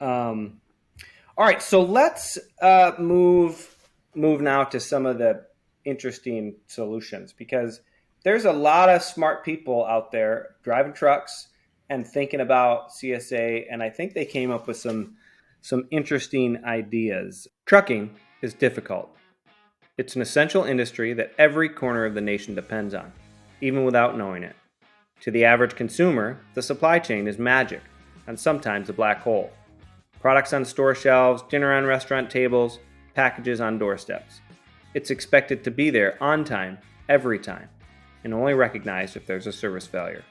All right, so let's move now to some of the interesting solutions, because there's a lot of smart people out there driving trucks and thinking about CSA, and I think they came up with some interesting ideas. Trucking is difficult. It's an essential industry that every corner of the nation depends on, even without knowing it. To the average consumer, the supply chain is magic, and sometimes a black hole. Products on store shelves, dinner on restaurant tables, packages on doorsteps. It's expected to be there on time, every time, and only recognized if there's a service failure.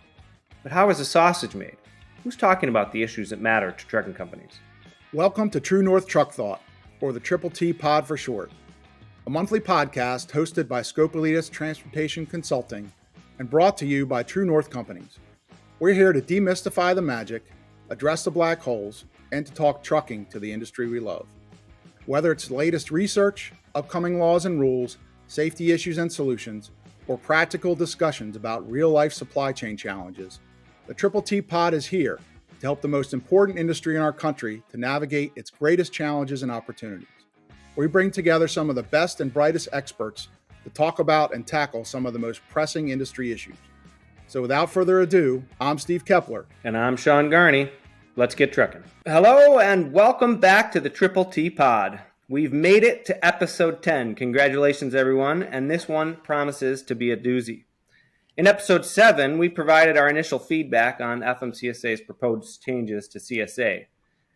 But how is a sausage made? Who's talking about the issues that matter to trucking companies? Welcome to True North Truck Thought, or the TTT Pod for short, a monthly podcast hosted by Scopelitas Transportation Consulting and brought to you by True North Companies. We're here to demystify the magic, address the black holes, and to talk trucking to the industry we love. Whether it's latest research, upcoming laws and rules, safety issues and solutions, or practical discussions about real-life supply chain challenges, the TTT Pod is here to help the most important industry in our country to navigate its greatest challenges and opportunities. We bring together some of the best and brightest experts to talk about and tackle some of the most pressing industry issues. So without further ado, I'm Steve Kepler. And I'm Sean Garney. Let's get trucking. Hello and welcome back to the TTT Pod. We've made it to episode 10. Congratulations, everyone. And this one promises to be a doozy. In episode 7, we provided our initial feedback on FMCSA's proposed changes to CSA.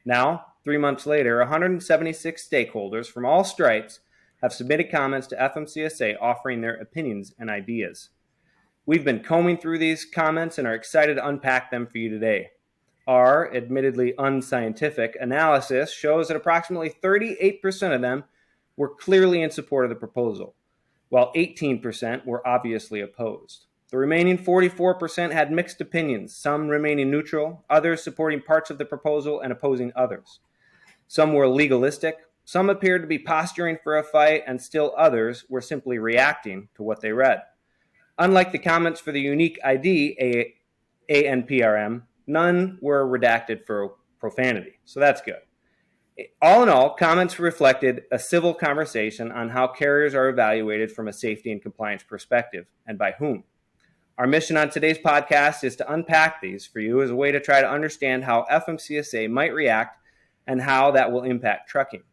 Now, 3 months later, 176 stakeholders from all stripes have submitted comments to FMCSA offering their opinions and ideas. We've been combing through these comments and are excited to unpack them for you today. Our, admittedly unscientific, analysis shows that approximately 38% of them were clearly in support of the proposal, while 18% were obviously opposed. The remaining 44% had mixed opinions, some remaining neutral, others supporting parts of the proposal and opposing others. Some were legalistic, some appeared to be posturing for a fight, and still others were simply reacting to what they read. Unlike the comments for the unique ID, ANPRM, none were redacted for profanity, so that's good. All in all, comments reflected a civil conversation on how carriers are evaluated from a safety and compliance perspective, and by whom. Our mission on today's podcast is to unpack these for you as a way to try to understand how FMCSA might react and how that will impact trucking.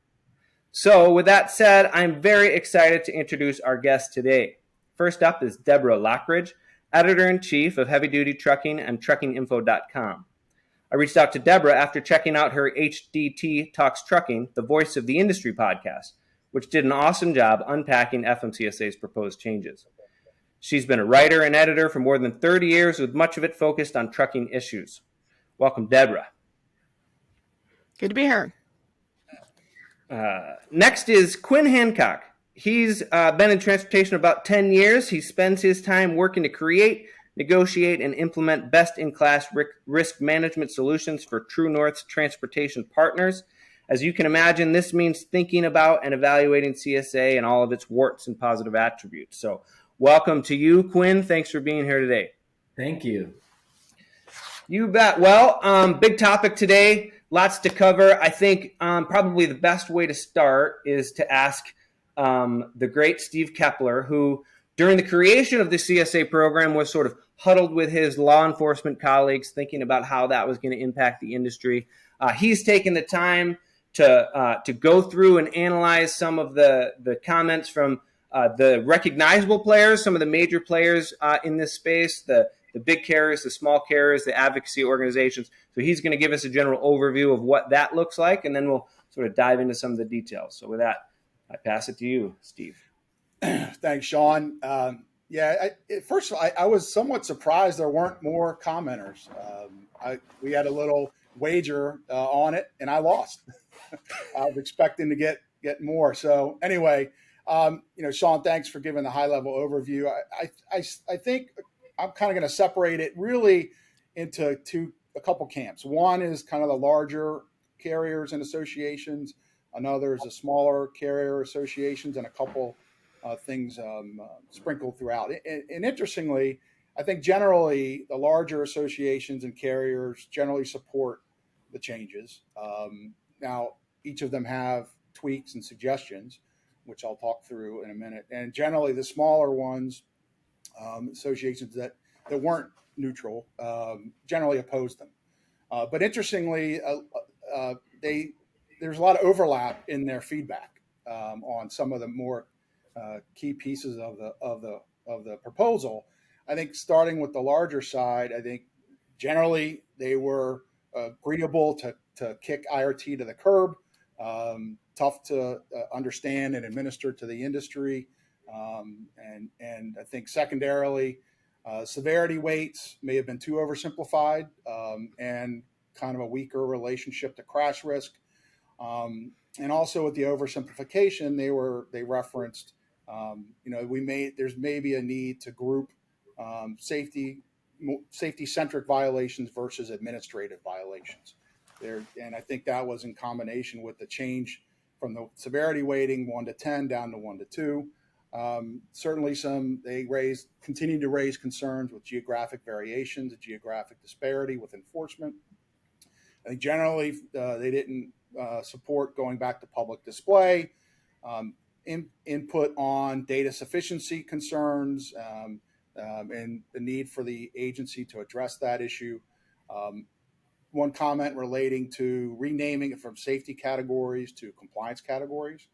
So with that said, I'm very excited to introduce our guest today. First up is Deborah Lockridge, Editor-in-Chief of Heavy Duty Trucking and TruckingInfo.com. I reached out to Deborah after checking out her HDT Talks Trucking, the Voice of the Industry podcast, which did an awesome job unpacking FMCSA's proposed changes. She's been a writer and editor for more than 30 years, with much of it focused on trucking issues. Welcome, Deborah. Good to be here. Next is Quinn Hancock. He's been in transportation about 10 years. He spends his time working to create, negotiate, and implement best-in-class risk management solutions for True North's transportation partners. As you can imagine, this means thinking about and evaluating CSA and all of its warts and positive attributes. So welcome to you, Quinn. Thanks for being here today. Thank you. You bet. Well, big topic today, lots to cover. I think probably the best way to start is to ask the great Steve Kepler, who during the creation of the CSA program was sort of huddled with his law enforcement colleagues, thinking about how that was going to impact the industry. He's taken the time to go through and analyze some of the comments from the recognizable players, some of the major players in this space, the big carriers, the small carriers, the advocacy organizations. So he's going to give us a general overview of what that looks like, and then we'll sort of dive into some of the details. So with that, I pass it to you, Steve. Thanks, Sean. First of all, I was somewhat surprised there weren't more commenters. We had a little wager on it, and I lost. I was expecting to get more. So anyway, Sean, thanks for giving the high-level overview. I think I'm kind of going to separate it really into a couple camps. One is kind of the larger carriers and associations. Another is the smaller carrier associations, and a couple things sprinkled throughout. And interestingly, I think generally the larger associations and carriers generally support the changes. Now, each of them have tweaks and suggestions, which I'll talk through in a minute. And generally, the smaller ones, associations that weren't neutral, generally opposed them. But interestingly, there's a lot of overlap in their feedback on some of the more key pieces of the proposal. I think starting with the larger side, I think generally they were agreeable to kick IRT to the curb, tough to understand and administer to the industry, and I think secondarily, severity weights may have been too oversimplified and kind of a weaker relationship to crash risk. And also with the oversimplification, they referenced, there's maybe a need to group safety-centric violations versus administrative violations. And I think that was in combination with the change from the severity weighting 1 to 10 down to 1 to 2. Certainly they continue to raise concerns with geographic variations, a geographic disparity with enforcement. I think generally they didn't support going back to public display, input on data sufficiency concerns, and the need for the agency to address that issue. One comment relating to renaming it from safety categories to compliance categories.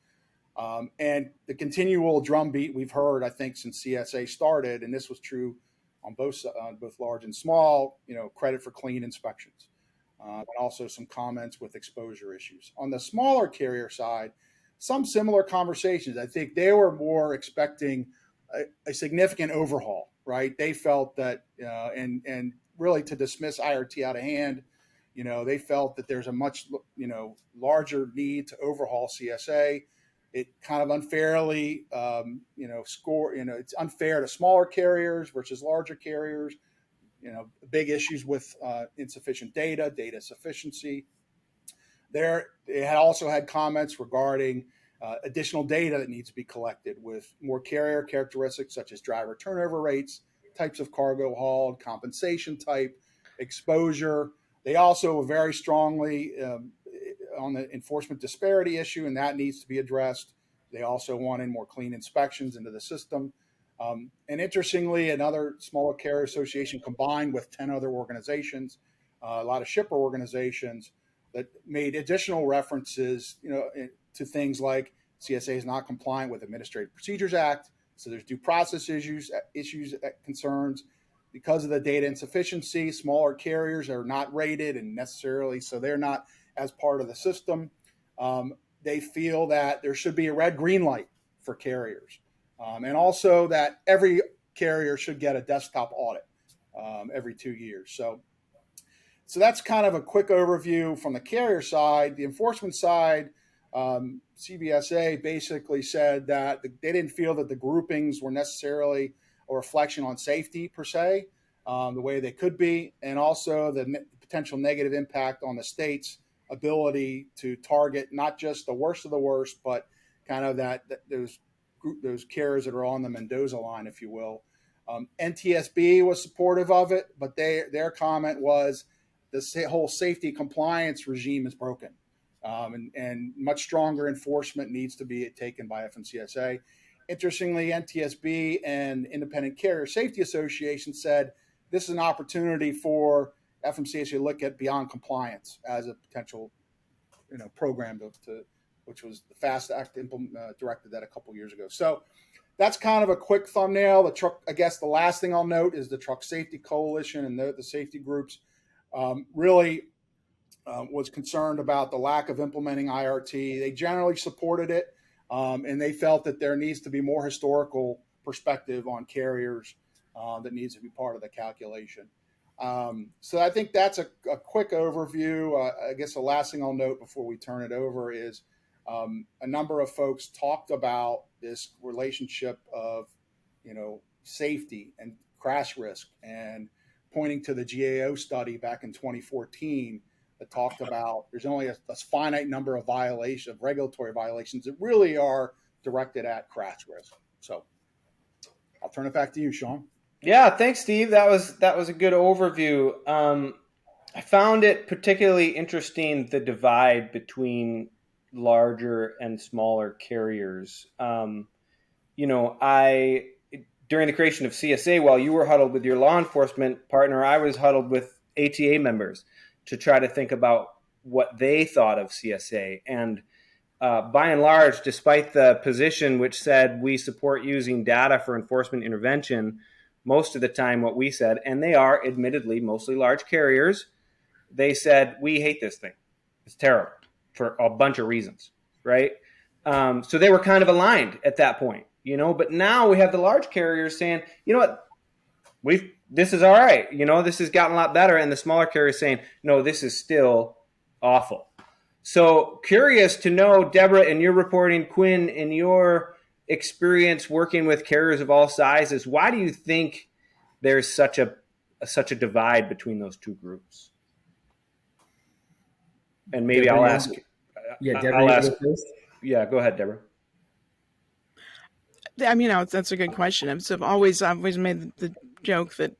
And the continual drumbeat we've heard, I think, since CSA started, and this was true on both large and small, credit for clean inspections, and also some comments with exposure issues. On the smaller carrier side, some similar conversations. I think they were more expecting a significant overhaul, right? They felt that, and really to dismiss IRT out of hand, they felt that there's a much, larger need to overhaul CSA. It kind of unfairly, it's unfair to smaller carriers versus larger carriers, big issues with insufficient data sufficiency. They had also had comments regarding additional data that needs to be collected with more carrier characteristics such as driver turnover rates, types of cargo hauled, compensation type, exposure. They also were very strongly on the enforcement disparity issue, and that needs to be addressed. They also wanted more clean inspections into the system. And interestingly, another smaller carrier association combined with 10 other organizations, a lot of shipper organizations that made additional references, to things like CSA is not compliant with Administrative Procedures Act. So there's due process issues, concerns. Because of the data insufficiency, smaller carriers are not rated and necessarily, so they're not as part of the system. They feel that there should be a red-green light for carriers. And also that every carrier should get a desktop audit every 2 years. So that's kind of a quick overview from the carrier side. The enforcement side, CBSA basically said that they didn't feel that the groupings were necessarily a reflection on safety per se, the way they could be, and also the potential negative impact on the state's ability to target not just the worst of the worst, but kind of those carriers that are on the Mendoza line, if you will. NTSB was supportive of it, but their comment was the whole safety compliance regime is broken, and much stronger enforcement needs to be taken by FMCSA. Interestingly, NTSB and Independent Carrier Safety Association said this is an opportunity for FMCSA to look at beyond compliance as a potential, program which was the FAST Act directed that a couple years ago. So that's kind of a quick thumbnail. The last thing I'll note is the Truck Safety Coalition and the safety groups really was concerned about the lack of implementing IRT. They generally supported it. And they felt that there needs to be more historical perspective on carriers that needs to be part of the calculation. So I think that's a quick overview. I guess the last thing I'll note before we turn it over is a number of folks talked about this relationship of, safety and crash risk, and pointing to the GAO study back in 2014 that talked about there's only a finite number of regulatory violations that really are directed at crash risk. So I'll turn it back to you, Sean. Yeah, thanks, Steve. That was a good overview. I found it particularly interesting, the divide between larger and smaller carriers. I during the creation of CSA, while you were huddled with your law enforcement partner, I was huddled with ATA members to try to think about what they thought of CSA. And by and large, despite the position which said we support using data for enforcement intervention, most of the time what we said, and they are admittedly mostly large carriers, they said, we hate this thing. It's terrible for a bunch of reasons, right? So they were kind of aligned at that point, but now we have the large carriers saying, you know what, this is all right. This has gotten a lot better. And the smaller carriers saying, no, this is still awful. So curious to know, Deborah, in your reporting, Quinn, in your experience working with carriers of all sizes, why do you think there's such a divide between those two groups? And maybe Deborah, I'll ask. Yeah, Deborah, I'll ask. first? Yeah, go ahead, Deborah. I mean, that's a good question. I've always made the joke that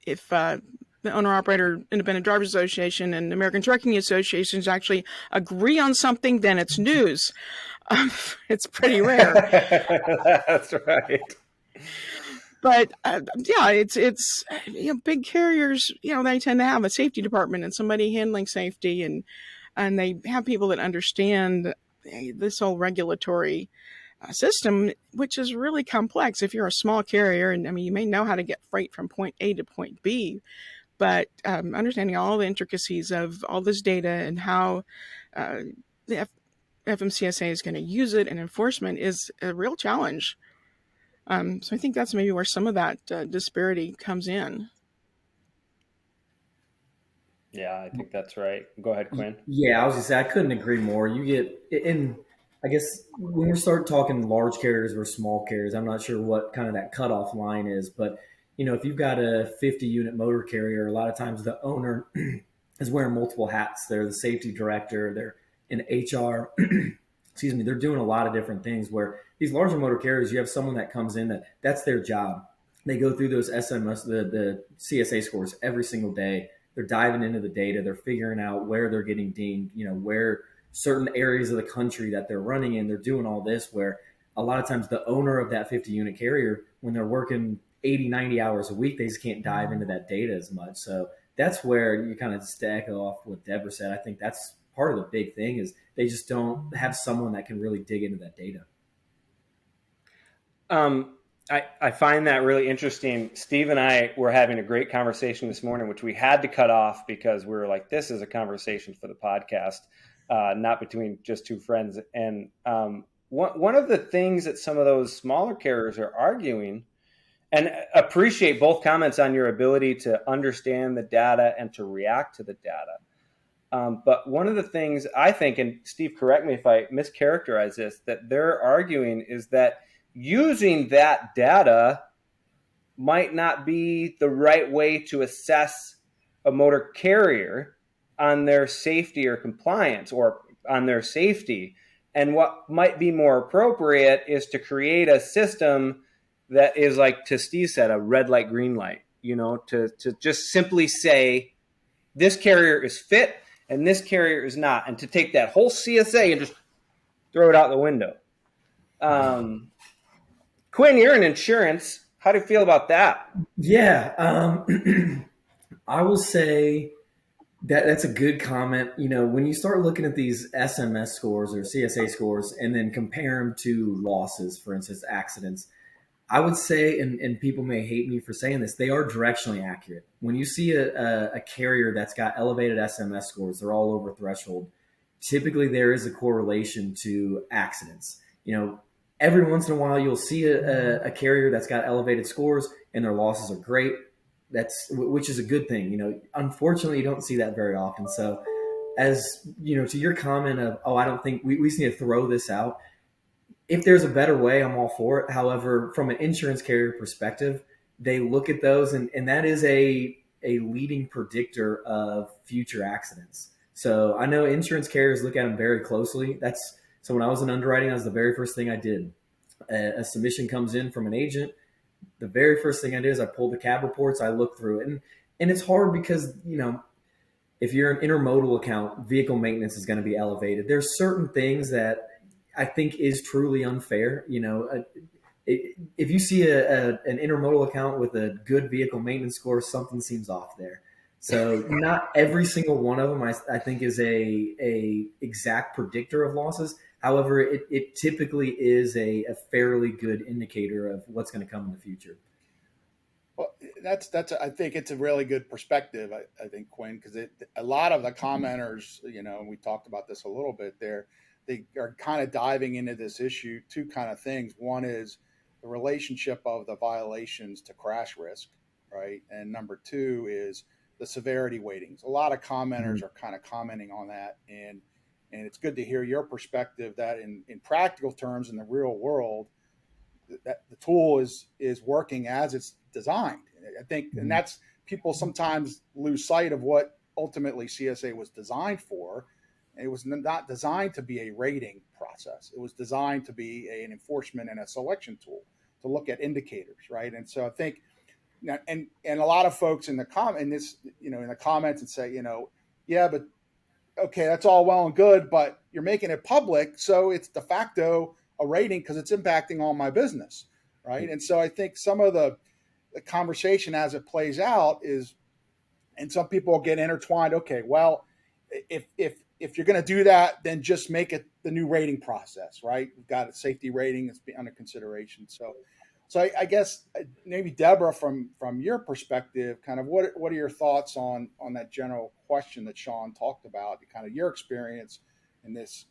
if the Owner-Operator Independent Drivers Association and American Trucking Associations actually agree on something, then it's news. It's pretty rare. That's right. But it's big carriers. They tend to have a safety department and somebody handling safety, and they have people that understand this whole regulatory system, which is really complex. If you're a small carrier, and you may know how to get freight from point A to point B, but understanding all the intricacies of all this data and how the FMCSA is going to use it and enforcement is a real challenge. So I think that's maybe where some of that disparity comes in. Yeah, I think that's right. Go ahead, Quinn. Yeah, I was just saying, I couldn't agree more. You get, and I guess when we start talking large carriers versus small carriers, I'm not sure what kind of that cutoff line is, but if you've got a 50-unit motor carrier, a lot of times the owner is wearing multiple hats. They're the safety director, they're in HR, excuse me, they're doing a lot of different things, where these larger motor carriers, you have someone that comes in that's their job. They go through those SMS, the CSA scores every single day. They're diving into the data. They're figuring out where they're getting dinged, where certain areas of the country that they're running in. They're doing all this, where a lot of times the owner of that 50-unit carrier, when they're working 80, 90 hours a week, they just can't dive into that data as much. So that's where you kind of stack off what Deborah said. I think that's part of the big thing, is they just don't have someone that can really dig into that data. I find that really interesting. Steve and I were having a great conversation this morning, which we had to cut off because we were like, this is a conversation for the podcast, not between just two friends. And one of the things that some of those smaller carriers are arguing, and appreciate both comments on your ability to understand the data and to react to the data. But one of the things I think, and Steve, correct me if I mischaracterize this, that they're arguing is that using that data might not be the right way to assess a motor carrier on their safety or compliance, or on their safety. And what might be more appropriate is to create a system that is, like to Steve said, a red light, green light, to just simply say this carrier is fit and this carrier is not, and to take that whole CSA and just throw it out the window. Quinn, you're in insurance. How do you feel about that? Yeah, I will say that's a good comment. When you start looking at these SMS scores or CSA scores and then compare them to losses, for instance, accidents, I would say, and people may hate me for saying this, they are directionally accurate. When you see a carrier that's got elevated SMS scores, they're all over threshold, typically there is a correlation to accidents. Every once in a while, you'll see a carrier that's got elevated scores and their losses are great. Which is a good thing. Unfortunately, you don't see that very often. So, as to your comment of, I don't think we just need to throw this out. If there's a better way, I'm all for it. However, from an insurance carrier perspective, they look at those, and that is a leading predictor of future accidents. So I know insurance carriers look at them very closely. So when I was in underwriting, that was the very first thing I did. A submission comes in from an agent. The very first thing I did is I pulled the cab reports. I looked through it. And it's hard because, if you're an intermodal account, vehicle maintenance is going to be elevated. There's certain things that I think is truly unfair. If you see an intermodal account with a good vehicle maintenance score, something seems off there. So not every single one of them, I think, is a exact predictor of losses. However, it typically is a fairly good indicator of what's going to come in the future. Well, that's I think it's a really good perspective. I think, Quinn, because a lot of the commenters, and we talked about this a little bit there, they are kind of diving into this issue. Two kind of things. One is the relationship of the violations to crash risk, right? And number two is the severity weightings. A lot of commenters are kind of commenting on that, and it's good to hear your perspective that in practical terms in the real world, that the tool is working as it's designed. I think, and that's, people sometimes lose sight of what ultimately CSA was designed for. It was not designed to be a rating process. It was designed to be an enforcement and a selection tool to look at indicators, right? And so I think, and a lot of folks in the comments and say, yeah, but okay, that's all well and good, but you're making it public, so it's de facto a rating because it's impacting all my business, right? And so I think some of the conversation as it plays out is, and some people get intertwined. Okay, well, if you're going to do that, then just make it the new rating process, right? We've got a safety rating that's under consideration. So I guess maybe Deborah, from your perspective, kind of what are your thoughts on that general question that Sean talked about, kind of your experience in this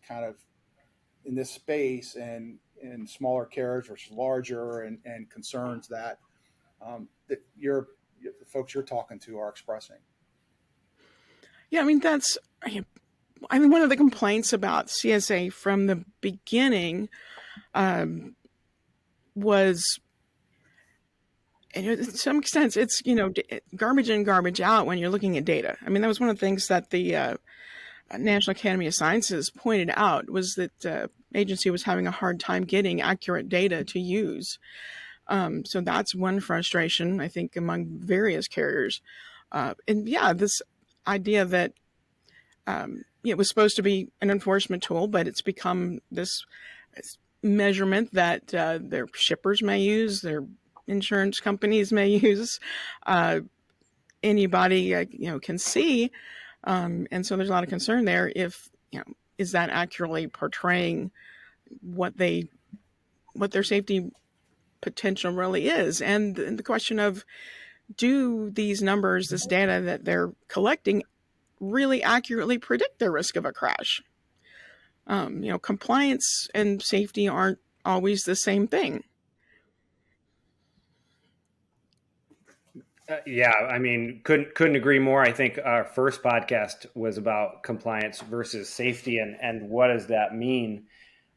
space and in smaller carriers versus larger, and concerns that that the folks you're talking to are expressing. Yeah, one of the complaints about CSA from the beginning was, to some extent, it's, garbage in, garbage out when you're looking at data. I mean, that was one of the things that the National Academy of Sciences pointed out, was that the agency was having a hard time getting accurate data to use. So that's one frustration, I think, among various carriers. This idea that it was supposed to be an enforcement tool, but it's become this measurement that their shippers may use, their insurance companies may use, anybody can see, and so there's a lot of concern there. If is that accurately portraying what their safety potential really is, and the question of, do these numbers, this data that they're collecting, really accurately predict the risk of a crash? Compliance and safety aren't always the same thing. Couldn't agree more. I think our first podcast was about compliance versus safety, and what does that mean?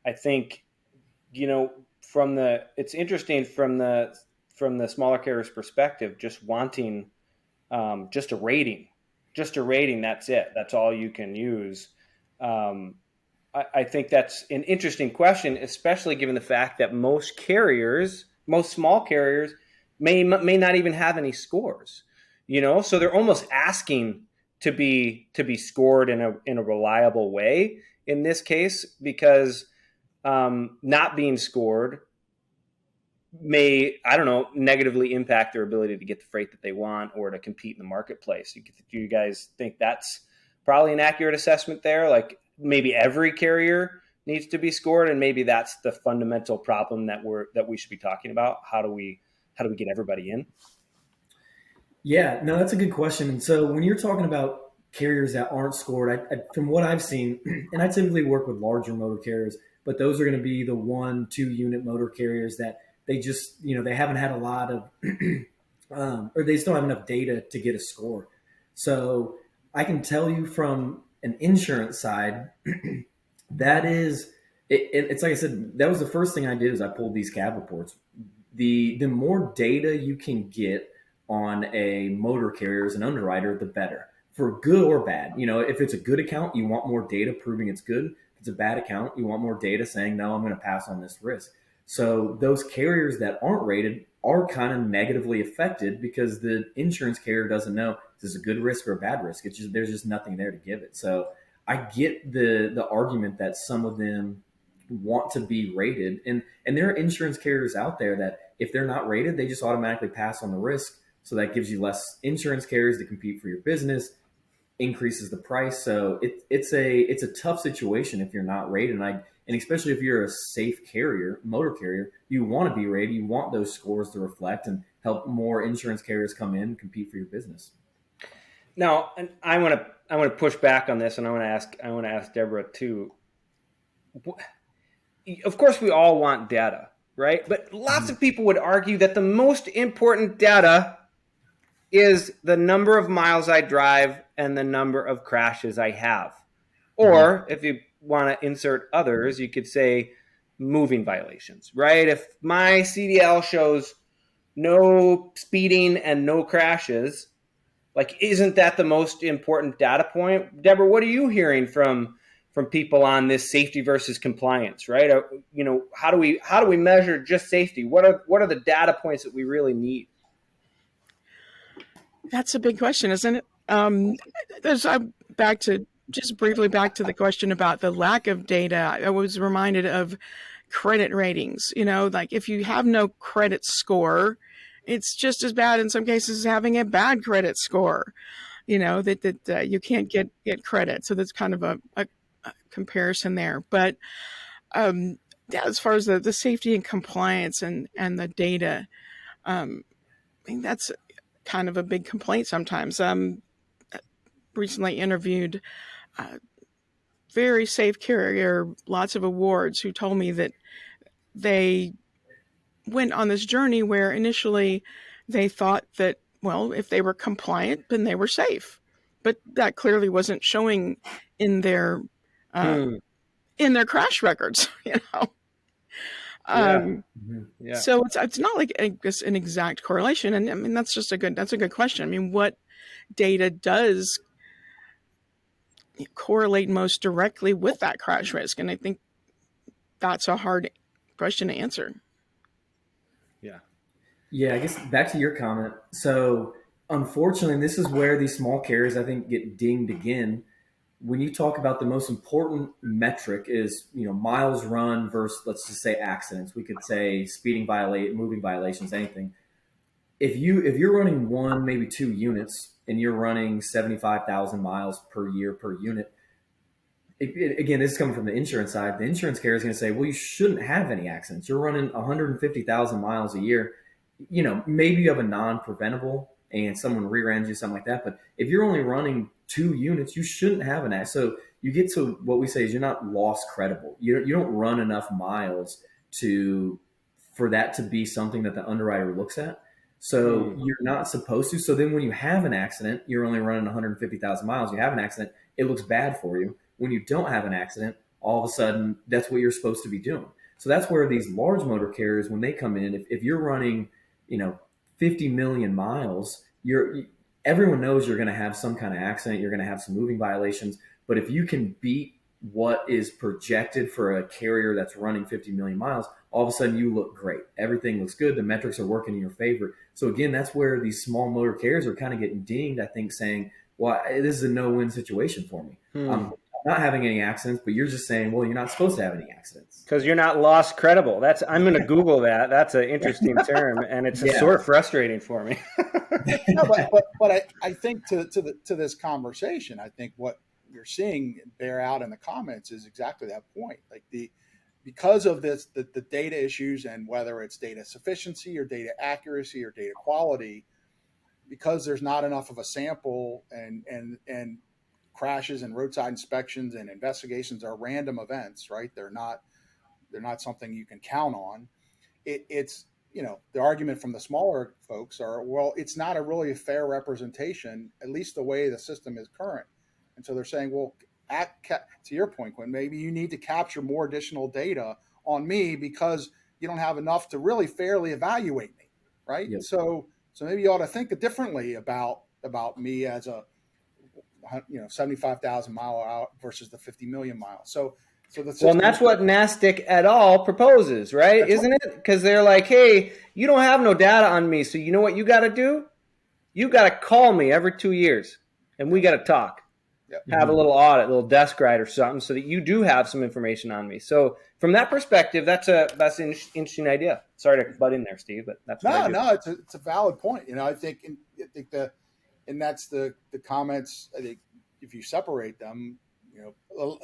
I think, it's interesting from the smaller carrier's perspective, just wanting just a rating. That's it. That's all you can use. I think that's an interesting question, especially given the fact that most small carriers may not even have any scores, so they're almost asking to be scored in a reliable way in this case, because not being scored may, negatively impact their ability to get the freight that they want or to compete in the marketplace. Do you guys think that's probably an accurate assessment there? Like, maybe every carrier needs to be scored, and maybe that's the fundamental problem that we should be talking about. How do we get everybody in? Yeah, no, that's a good question. And so when you're talking about carriers that aren't scored, from what I've seen, and I typically work with larger motor carriers, but those are going to be the 1-2 unit motor carriers that they just, they haven't had a lot of, or they still have enough data to get a score. So I can tell you from an insurance side, it's like I said, that was the first thing I did, is I pulled these cab reports. The more data you can get on a motor carrier as an underwriter, the better, for good or bad. If it's a good account, you want more data proving it's good. If it's a bad account, you want more data saying, no, I'm going to pass on this risk. So those carriers that aren't rated are kind of negatively affected because the insurance carrier doesn't know if this is a good risk or a bad risk. It's just, there's just nothing there to give it. So I get the argument that some of them want to be rated, and there are insurance carriers out there that if they're not rated, they just automatically pass on the risk. So that gives you less insurance carriers to compete for your business, increases the price. So it's a tough situation if you're not rated. And especially if you're a safe carrier, motor carrier, you want to be rated. You want those scores to reflect and help more insurance carriers come in and compete for your business. Now, and I want to push back on this, and I want to ask Deborah too. Of course, we all want data, right? But lots of people would argue that the most important data is the number of miles I drive and the number of crashes I have. Or if you want to insert others, you could say moving violations, right? If my CDL shows no speeding and no crashes, like, isn't that the most important data point? Deborah, what are you hearing from people on this safety versus compliance, right? How do we measure just safety? What are the data points that we really need? That's a big question, isn't it? Back to the question about the lack of data. I was reminded of credit ratings. Like if you have no credit score, it's just as bad in some cases as having a bad credit score. That you can't get credit. So that's kind of a comparison there. But as far as the safety and compliance and the data, I think that's kind of a big complaint sometimes. Recently interviewed a very safe carrier, lots of awards, who told me that they went on this journey where initially they thought that, well, if they were compliant, then they were safe. But that clearly wasn't showing in their crash records, So it's not like an exact correlation. And I mean, that's a good question. I mean, what data does correlate most directly with that crash risk? And I think that's a hard question to answer. Yeah, I guess back to your comment. So unfortunately, this is where these small carriers, I think, get dinged again. When you talk about the most important metric is, miles run versus, let's just say, accidents. We could say speeding, moving violations, anything. If you're running one, maybe 2 units, and you're running 75,000 miles per year per unit, again, this is coming from the insurance side. The insurance carrier is going to say, well, you shouldn't have any accidents. You're running 150,000 miles a year. Maybe you have a non-preventable and someone rear-ends you, something like that. But if you're only running 2 units, you shouldn't have an accident. So you get to what we say is you're not loss credible. You don't run enough miles for that to be something that the underwriter looks at. So you're not supposed to. So then when you have an accident, you're only running 150,000 miles. You have an accident, it looks bad for you. When you don't have an accident, all of a sudden, that's what you're supposed to be doing. So that's where these large motor carriers, when they come in, if you're running, 50 million miles, everyone knows you're going to have some kind of accident. You're going to have some moving violations. But if you can beat what is projected for a carrier that's running 50 million miles, all of a sudden you look great. Everything looks good. The metrics are working in your favor. So again, that's where these small motor carriers are kind of getting dinged, I think, saying, well, this is a no-win situation for me. I'm not having any accidents, but you're just saying, well, you're not supposed to have any accidents. Because you're not loss credible. I'm going to Google that. That's an interesting term, and it's sort of frustrating for me. No, but I think to this conversation, I think what you're seeing bear out in the comments is exactly that point. Like because of the data issues, and whether it's data sufficiency or data accuracy or data quality, because there's not enough of a sample, and crashes and roadside inspections and investigations are random events, right? They're not something you can count on. It's the argument from the smaller folks are, well, it's not a fair representation, at least the way the system is current. And so they're saying, well, to your point, Quinn, maybe you need to capture more additional data on me because you don't have enough to really fairly evaluate me, right? Yep. So maybe you ought to think differently about me as a 75,000 mile out versus the 50 million miles. So So the well, and that's what NASTIC et al. Proposes, right? Isn't it? Because they're like, hey, you don't have no data on me, so you know what you got to do? You got to call me every 2 years, and we got to talk. Yep. Have a little audit, a little desk ride or something, so that you do have some information on me. So from that perspective, that's an interesting idea. Sorry to butt in there, Steve, but that's no, it's a valid point. I think that's the comments. I think if you separate them,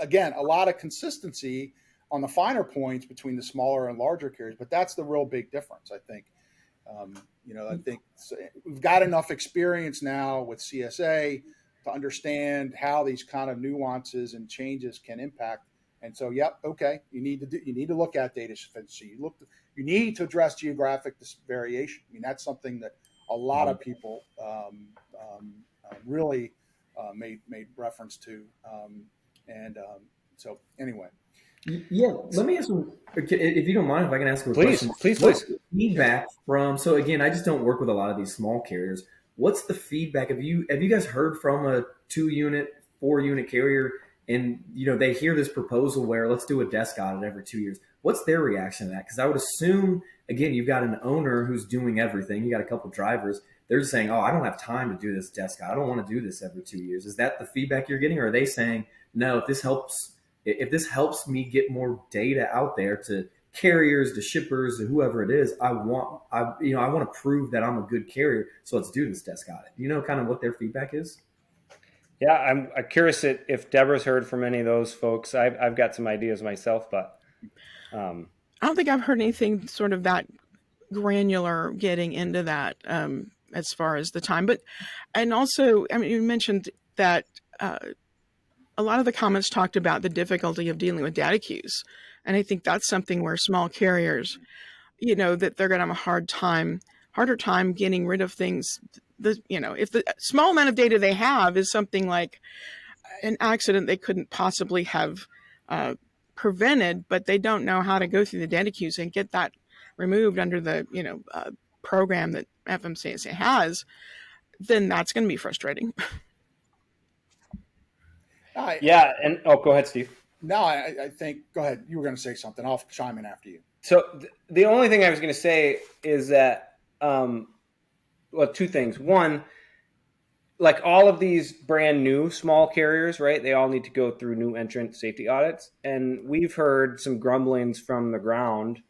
again, a lot of consistency on the finer points between the smaller and larger carriers, but that's the real big difference, I think. I think we've got enough experience now with CSA to understand how these kind of nuances and changes can impact. And so, you need to look at data sufficiency. You need to address geographic variation. I mean, that's something that a lot of people really made reference to. So anyway. Yeah, let me ask you, if you don't mind, if I can ask you a question. Please. Feedback from, so again, I just don't work with a lot of these small carriers. What's the feedback? Have you guys heard from a 2-unit, 4-unit carrier, and they hear this proposal where let's do a desk audit every 2 years? What's their reaction to that? Because I would assume, again, you've got an owner who's doing everything. You got a couple drivers. They're just saying, oh, I don't have time to do this desk audit. I don't want to do this every 2 years. Is that the feedback you're getting? Or are they saying, no, if this helps me get more data out there to carriers, to shippers, to whoever it is, I want to prove that I'm a good carrier. So let's do this desk audit. You know, kind of what their feedback is? Yeah, I'm curious if Deborah's heard from any of those folks. I've got some ideas myself, but I don't think I've heard anything sort of that granular getting into that as far as the time. And also, I mean, you mentioned that a lot of the comments talked about the difficulty of dealing with DATAQs. And I think that's something where small carriers, that they're going to have a harder time getting rid of things. If the small amount of data they have is something like an accident they couldn't possibly have prevented, but they don't know how to go through the DATAQs and get that removed under the, program that FMCSA has, then that's going to be frustrating. And go ahead, Steve. No, I think, go ahead. You were going to say something. I'll chime in after you. So the only thing I was going to say is that, two things. One, like all of these brand new small carriers, right? They all need to go through new entrant safety audits. And we've heard some grumblings from the ground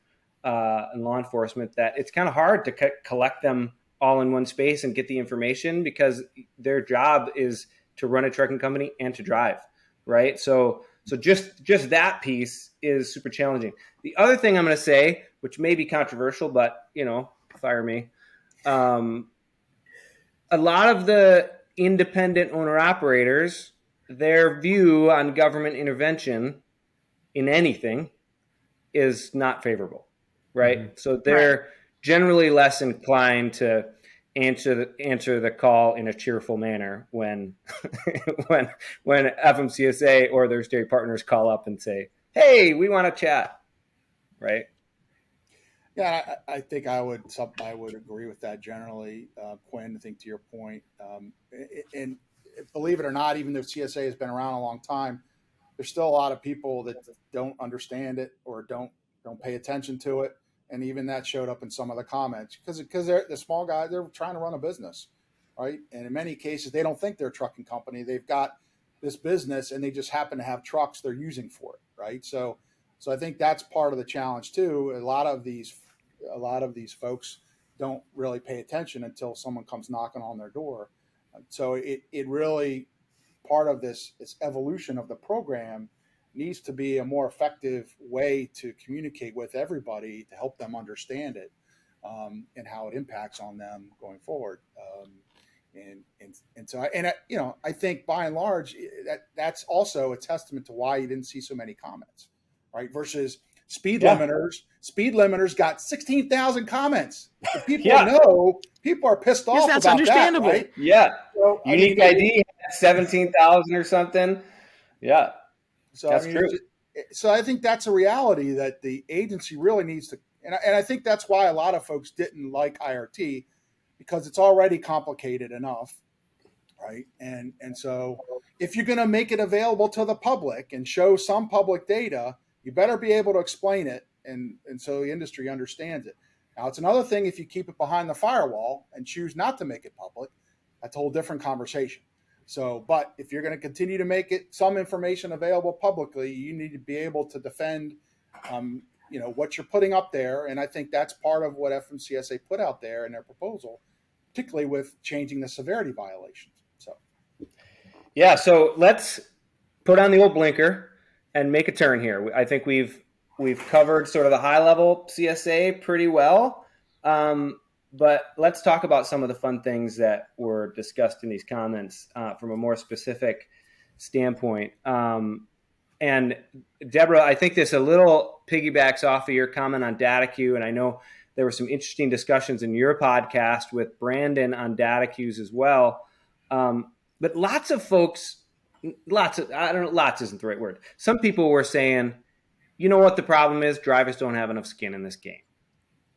and law enforcement that it's kind of hard to collect them all in one space and get the information because their job is to run a trucking company and to drive, right? So just that piece is super challenging. The other thing I'm going to say, which may be controversial, but fire me. A lot of the independent owner operators, their view on government intervention in anything is not favorable, right? Mm-hmm. So they're generally less inclined to answer the call in a cheerful manner when FMCSA or their state partners call up and say, "Hey, we want to chat," right? Yeah, I think I would agree with that generally, Quinn. I think to your point, and believe it or not, even though CSA has been around a long time, there's still a lot of people that don't understand it or don't pay attention to it. And even that showed up in some of the comments because they're the small guys, they're trying to run a business, right? And in many cases, they don't think they're a trucking company. They've got this business and they just happen to have trucks they're using for it, right? So I think that's part of the challenge too. A lot of these folks don't really pay attention until someone comes knocking on their door. So it really, part of this evolution of the program needs to be a more effective way to communicate with everybody to help them understand it and how it impacts on them going forward. I think by and large that's also a testament to why you didn't see so many comments, right? Versus speed limiters. Speed limiters got 16,000 comments. So people know people are pissed off that's about understandable. That, right? Yeah. So, unique ID 17,000 or something. Yeah. So that's true. So I think that's a reality that the agency really needs to, and I think that's why a lot of folks didn't like IRT because it's already complicated enough, right? And so if you're going to make it available to the public and show some public data, you better be able to explain it and so the industry understands it. Now, it's another thing if you keep it behind the firewall and choose not to make it public. That's a whole different conversation. So, but if you're going to continue to make it some information available publicly, you need to be able to defend, what you're putting up there. And I think that's part of what FMCSA put out there in their proposal, particularly with changing the severity violations. So, yeah. So let's put on the old blinker and make a turn here. I think we've covered sort of the high level CSA pretty well. But let's talk about some of the fun things that were discussed in these comments from a more specific standpoint. And Deborah, I think this a little piggybacks off of your comment on DATAQ. And I know there were some interesting discussions in your podcast with Brandon on DATAQs as well. But lots of folks, lots isn't the right word. Some people were saying, you know what the problem is? Drivers don't have enough skin in this game,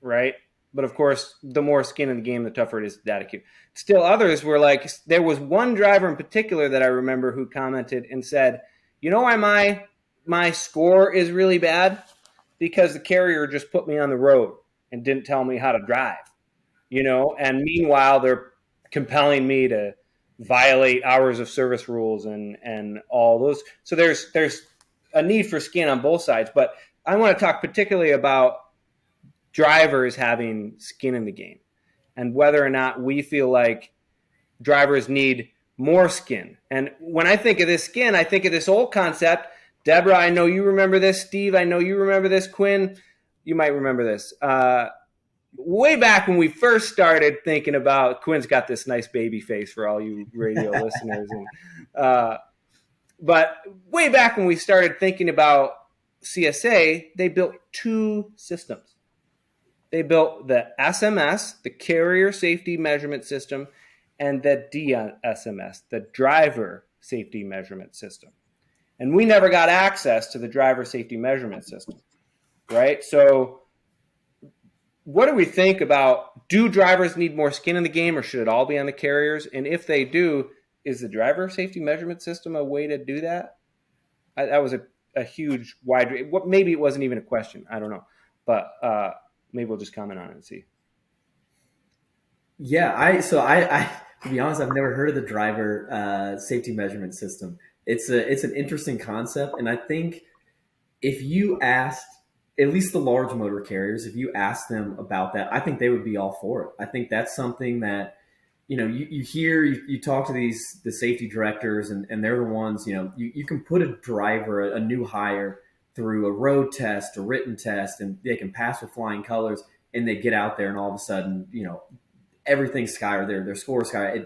right? But of course, the more skin in the game, the tougher it is to DATAQ. Still others were like, there was one driver in particular that I remember who commented and said, you know why my score is really bad? Because the carrier just put me on the road and didn't tell me how to drive, and meanwhile, they're compelling me to violate hours of service rules and all those. So there's a need for skin on both sides, but I want to talk particularly about drivers having skin in the game and whether or not we feel like drivers need more skin. And when I think of this skin, I think of this old concept. Deborah, I know you remember this. Steve, I know you remember this. Quinn, you might remember this. Way back when we first started thinking about, Quinn's got this nice baby face for all you radio listeners. But way back when we started thinking about CSA, they built two systems. They built the SMS, the Carrier Safety Measurement System, and the DSMS, the Driver Safety Measurement System. And we never got access to the Driver Safety Measurement System, right? So what do we think about, do drivers need more skin in the game, or should it all be on the carriers? And if they do, is the Driver Safety Measurement System a way to do that? That was a huge, maybe it wasn't even a question. I don't know. But maybe we'll just comment on it and see. Yeah, I to be honest, I've never heard of the Driver Safety Measurement System. It's an interesting concept, and I think if you asked at least the large motor carriers, if you asked them about that, I think they would be all for it. I think that's something that you hear, you talk to the safety directors, and they're the ones, you can put a driver, a new hire, through a road test, a written test, and they can pass with flying colors, and they get out there, and all of a sudden, everything's sky, or their score is sky.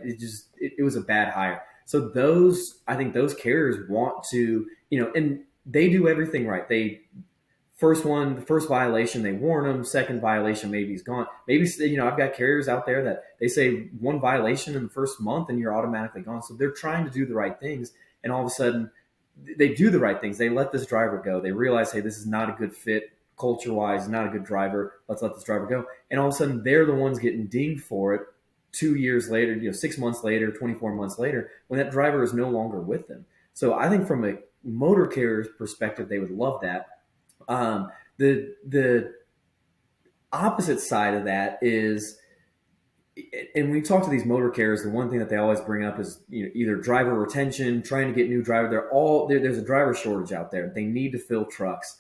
It was a bad hire. So I think those carriers want to, and they do everything right. The first violation, they warn them. Second violation, maybe he's gone. Maybe, I've got carriers out there that they say one violation in the first month and you're automatically gone. So they're trying to do the right things. And all of a sudden they do the right things. They let this driver go. They realize, hey, this is not a good fit culture-wise, not a good driver. Let's let this driver go. And all of a sudden they're the ones getting dinged for it 2 years later, 6 months later, 24 months later, when that driver is no longer with them. So I think from a motor carrier's perspective, they would love that. The opposite side of that is, and when you talk to these motor carriers, the one thing that they always bring up is either driver retention, trying to get new driver. There's a driver shortage out there. They need to fill trucks.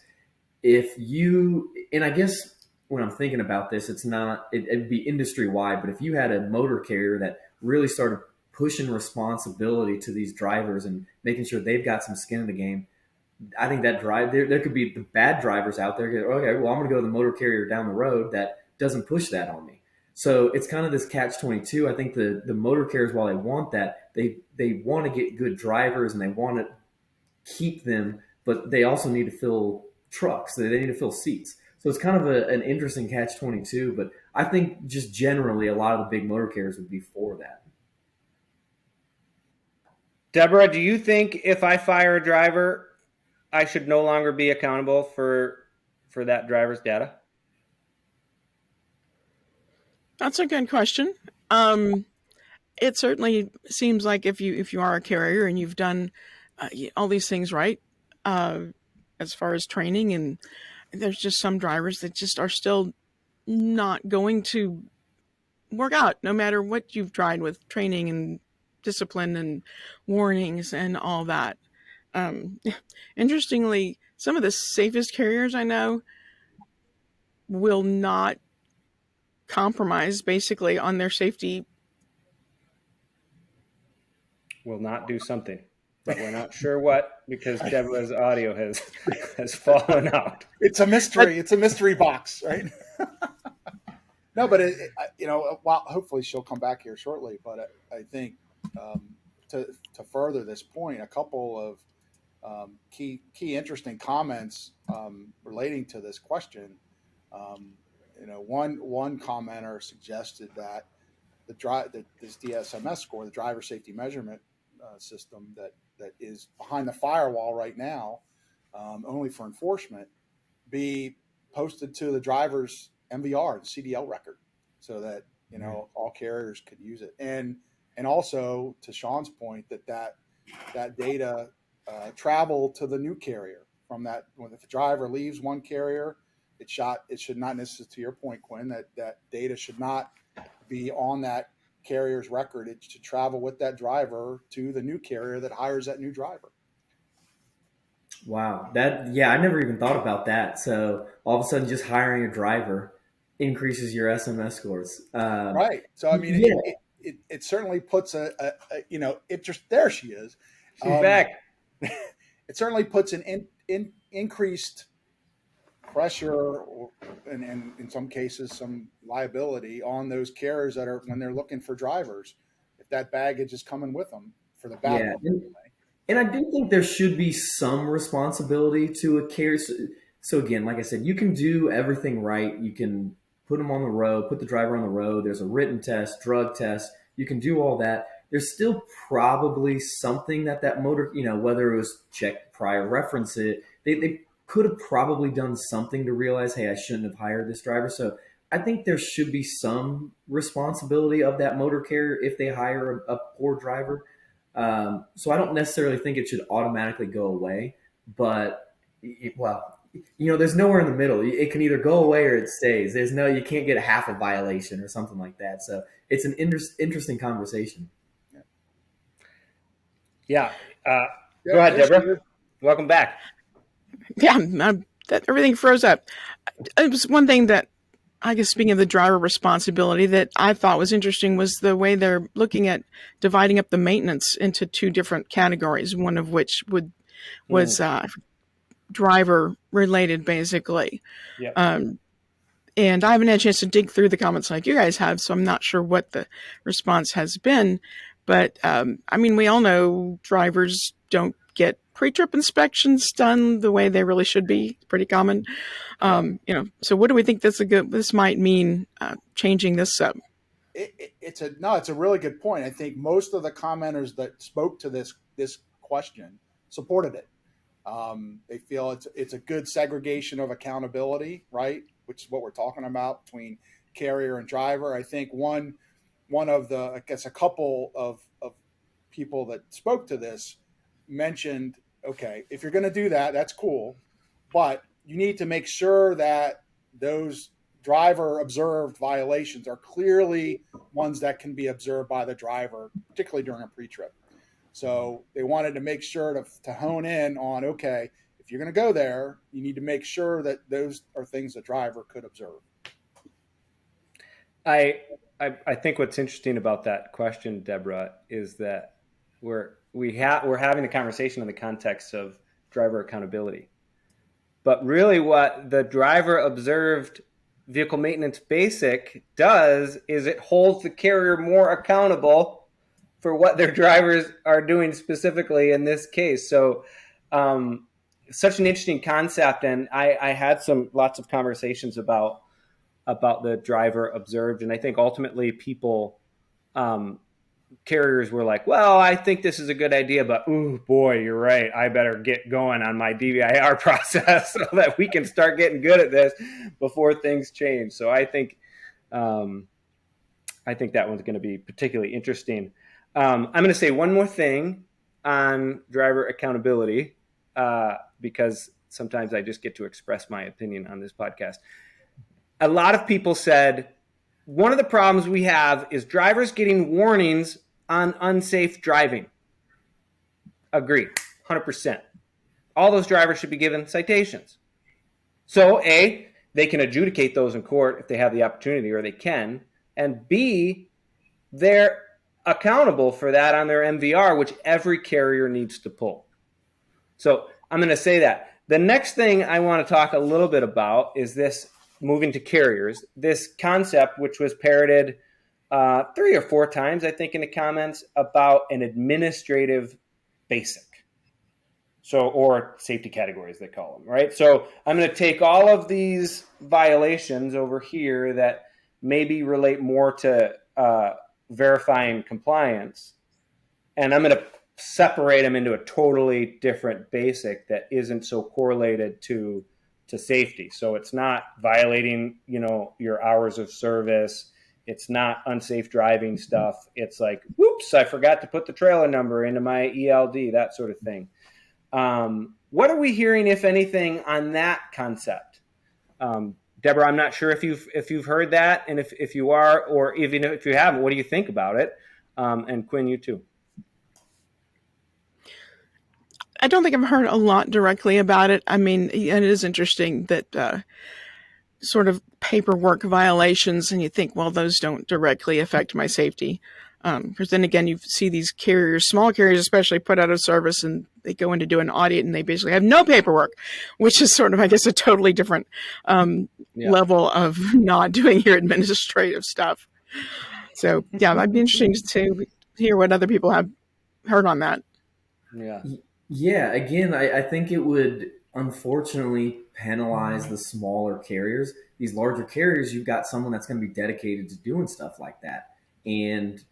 And I guess when I'm thinking about this, it'd be industry wide, but if you had a motor carrier that really started pushing responsibility to these drivers and making sure they've got some skin in the game, I think that there could be the bad drivers out there. Okay, well, I'm going to go to the motor carrier down the road that doesn't push that on me. So it's kind of this catch-22. I think the motor carriers, while they want that, they want to get good drivers and they want to keep them, but they also need to fill trucks. They need to fill seats. So it's kind of an interesting catch-22. But I think just generally a lot of the big motor carriers would be for that. Deborah, do you think if I fire a driver, I should no longer be accountable for that driver's data? That's a good question. it certainly seems like if you are a carrier and you've done all these things right, as far as training, and there's just some drivers that just are still not going to work out, no matter what you've tried with training and discipline and warnings and all that. Interestingly, some of the safest carriers I know will not compromise basically on their safety. Will not do something, but we're not sure what, because Deborah's audio has fallen out. It's a mystery. It's a mystery box, right? No, but well, hopefully she'll come back here shortly. But I think to further this point, a couple of key interesting comments relating to this question. One commenter suggested that this DSMS score, the driver safety measurement system that is behind the firewall right now, only for enforcement, be posted to the driver's MVR, the CDL record, so that all carriers could use it, and also to Sean's point that data travel to the new carrier from that. If the driver leaves one carrier, it should not necessarily, to your point, Quinn, that data should not be on that carrier's record. It should travel with that driver to the new carrier that hires that new driver. Wow. I never even thought about that. So all of a sudden just hiring a driver increases your SMS scores. Right. So, I mean, it certainly puts there she is. She's back. It certainly puts an increased pressure and in some cases some liability on those carriers when they're looking for drivers, if that baggage is coming with them for the bad. Yeah. And I do think there should be some responsibility to a carrier. So again, like I said, you can do everything right. You can put them on the road, put the driver on the road. There's a written test, drug test. You can do all that. There's still probably something that motor, whether it was check prior references, they could have probably done something to realize, hey, I shouldn't have hired this driver. So I think there should be some responsibility of that motor carrier if they hire a poor driver. So I don't necessarily think it should automatically go away, but there's nowhere in the middle. It can either go away or it stays. You can't get a half a violation or something like that. So it's an interesting conversation. Yeah. Go ahead, Deborah. Welcome back. Yeah, everything froze up. It was one thing that, I guess, speaking of the driver responsibility, that I thought was interesting was the way they're looking at dividing up the maintenance into two different categories, one of which was driver related, basically. Yep. And I haven't had a chance to dig through the comments like you guys have, so I'm not sure what the response has been. But, we all know drivers don't get pre-trip inspections done the way they really should be. It's pretty common. So what do we think this might mean, changing this up? It's a really good point. I think most of the commenters that spoke to this question supported it. They feel it's a good segregation of accountability, right? Which is what we're talking about between carrier and driver. I think one of a couple of people that spoke to this mentioned, okay, if you're going to do that, that's cool, but you need to make sure that those driver observed violations are clearly ones that can be observed by the driver, particularly during a pre-trip. So they wanted to make sure to hone in on, okay, if you're going to go there, you need to make sure that those are things the driver could observe. I think what's interesting about that question, Deborah, is that we're having the conversation in the context of driver accountability. But really what the driver observed vehicle maintenance basic does is it holds the carrier more accountable for what their drivers are doing specifically in this case. So such an interesting concept. And I had lots of conversations about the driver observed. And I think ultimately people, carriers were like, well, I think this is a good idea, but ooh, boy, you're right. I better get going on my DVIR process so that we can start getting good at this before things change. So I think I think that one's going to be particularly interesting. I'm going to say one more thing on driver accountability, because sometimes I just get to express my opinion on this podcast. A lot of people said one of the problems we have is drivers getting warnings on unsafe driving. Agree, 100%. All those drivers should be given citations. So A, they can adjudicate those in court if they have the opportunity, or they can. And B, they're accountable for that on their MVR, which every carrier needs to pull. So I'm going to say that. The next thing I want to talk a little bit about is this, moving to carriers, this concept which was parroted 3 or 4 times, I think, in the comments, about an administrative basic. So, or safety categories, they call them, right? So I'm going to take all of these violations over here that maybe relate more to verifying compliance, and I'm going to separate them into a totally different basic that isn't so correlated to safety. So it's not violating, your hours of service. It's not unsafe driving stuff. It's like, whoops, I forgot to put the trailer number into my ELD, that sort of thing. What are we hearing, if anything, on that concept? Deborah, I'm not sure if you've heard that, and if you are, or even if you haven't, what do you think about it? And Quinn, you too. I don't think I've heard a lot directly about it. I mean, it is interesting that sort of paperwork violations, and you think, well, those don't directly affect my safety. Because then again, you see these carriers, small carriers especially, put out of service, and they go in to do an audit and they basically have no paperwork, which is sort of, I guess, a totally different level of not doing your administrative stuff. So, yeah, I'd be interested to hear what other people have heard on that. Yeah, again, I think it would unfortunately penalize the smaller carriers. These larger carriers, you've got someone that's going to be dedicated to doing stuff like that. And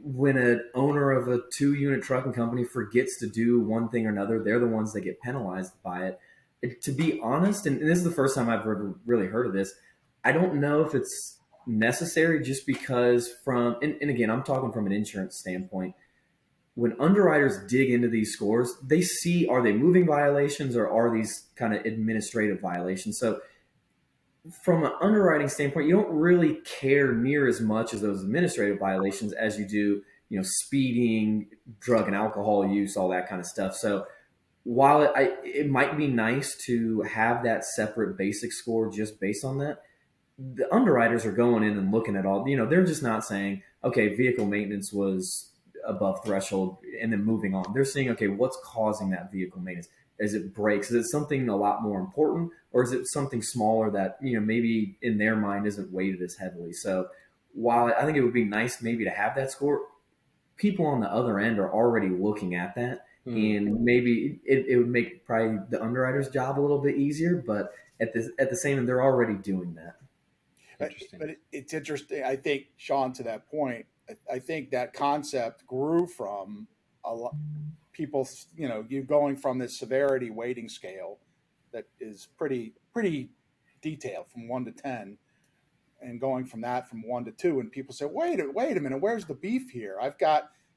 when an owner of a 2-unit trucking company forgets to do one thing or another, they're the ones that get penalized by it. To be honest, and this is the first time I've really heard of this, I don't know if it's necessary, just because and again, I'm talking from an insurance standpoint. When underwriters dig into these scores, they see, are they moving violations or are these kind of administrative violations? So from an underwriting standpoint, you don't really care near as much as those administrative violations as you do, speeding, drug and alcohol use, all that kind of stuff. So while it might be nice to have that separate basic score just based on that, the underwriters are going in and looking at all, they're just not saying, okay, vehicle maintenance was above threshold and then moving on. They're saying, okay, what's causing that vehicle maintenance? Is it brakes? Is it something a lot more important, or is it something smaller that, maybe in their mind isn't weighted as heavily? So while I think it would be nice maybe to have that score, people on the other end are already looking at that. And maybe it would make probably the underwriter's job a little bit easier, but at the same time, they're already doing that. But it's interesting. I think, Sean, to that point, I think that concept grew from a lot people, you going from this severity weighting scale that is pretty detailed from 1 to 10, and going from 1 to 2, and people say, wait a minute, where's the beef here?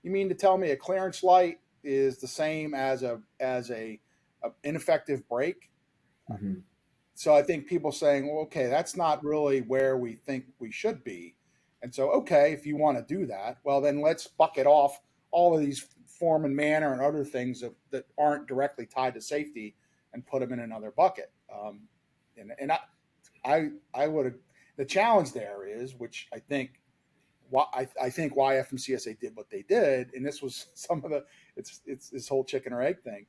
You mean to tell me a clearance light is the same as a ineffective brake? Mm-hmm. So I think people saying, well, okay, that's not really where we think we should be. And so, okay, if you want to do that, well, then let's bucket off all of these form and manner and other things that aren't directly tied to safety and put them in another bucket. I would, the challenge there is, which I think why FMCSA did what they did, and this was it's this whole chicken or egg thing.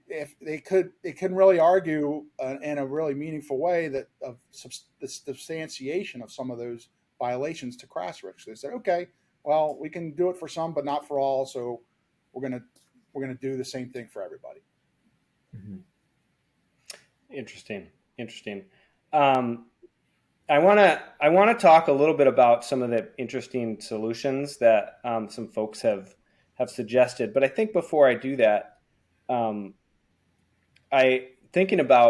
If they can really argue in a really meaningful way that of the substantiation of some of those violations to crash risk. They said, okay, well, we can do it for some, but not for all. So we're gonna do the same thing for everybody. Mm-hmm. Interesting. I want to talk a little bit about some of the interesting solutions that some folks have suggested. But I think before I do that,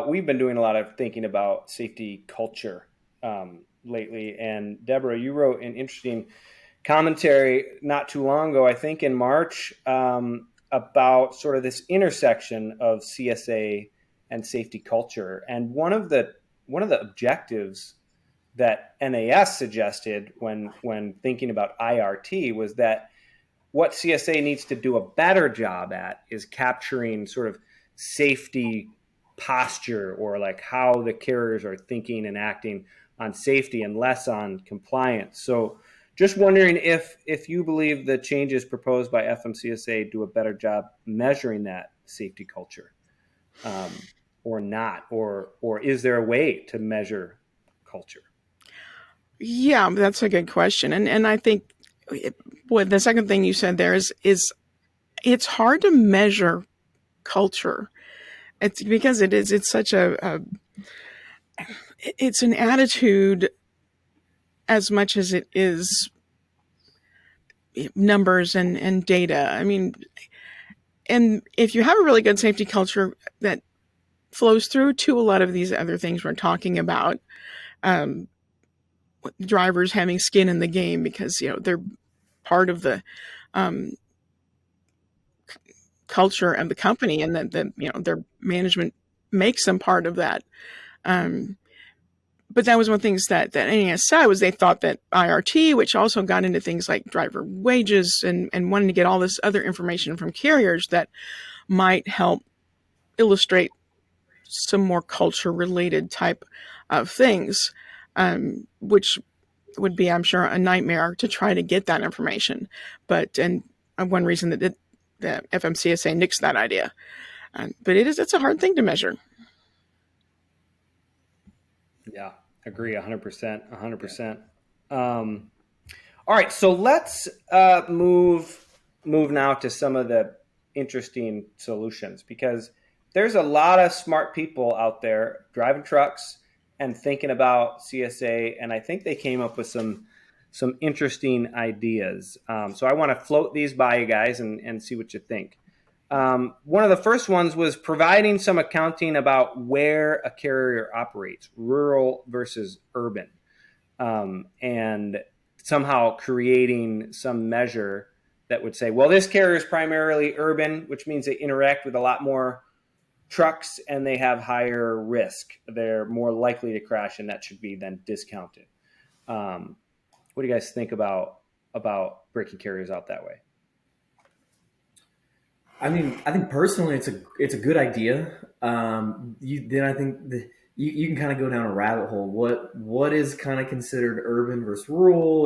we've been doing a lot of thinking about safety culture lately. And Deborah, you wrote an interesting commentary not too long ago, I think in March, about sort of this intersection of CSA and safety culture. And one of the objectives that NAS suggested when thinking about IRT was that what CSA needs to do a better job at is capturing sort of safety posture, or like how the carriers are thinking and acting on safety and less on compliance. So just wondering if you believe the changes proposed by FMCSA do a better job measuring that safety culture, or not, or is there a way to measure culture? Yeah, that's a good question. And I think what the second thing you said there is it's hard to measure culture. It's because it's such it's an attitude as much as it is numbers and data. I mean, and if you have a really good safety culture that flows through to a lot of these other things we're talking about, drivers having skin in the game because, they're part of the culture of the company, and that their management makes them part of that. But that was one of the things that NAS said, was they thought that IRT, which also got into things like driver wages and wanting to get all this other information from carriers, that might help illustrate some more culture related type of things, which would be, I'm sure, a nightmare to try to get that information. And one reason that the FMCSA nixed that idea. But it's a hard thing to measure. Yeah, agree 100%. 100%. All right, so let's move now to some of the interesting solutions, because there's a lot of smart people out there driving trucks and thinking about CSA, and I think they came up with some interesting ideas. So I want to float these by you guys and see what you think. One of the first ones was providing some accounting about where a carrier operates, rural versus urban, and somehow creating some measure that would say, well, this carrier is primarily urban, which means they interact with a lot more trucks and they have higher risk. They're more likely to crash, and that should be then discounted. What do you guys think about breaking carriers out that way? I mean, I think personally, it's a good idea. Then I think you can kind of go down a rabbit hole. What is kind of considered urban versus rural?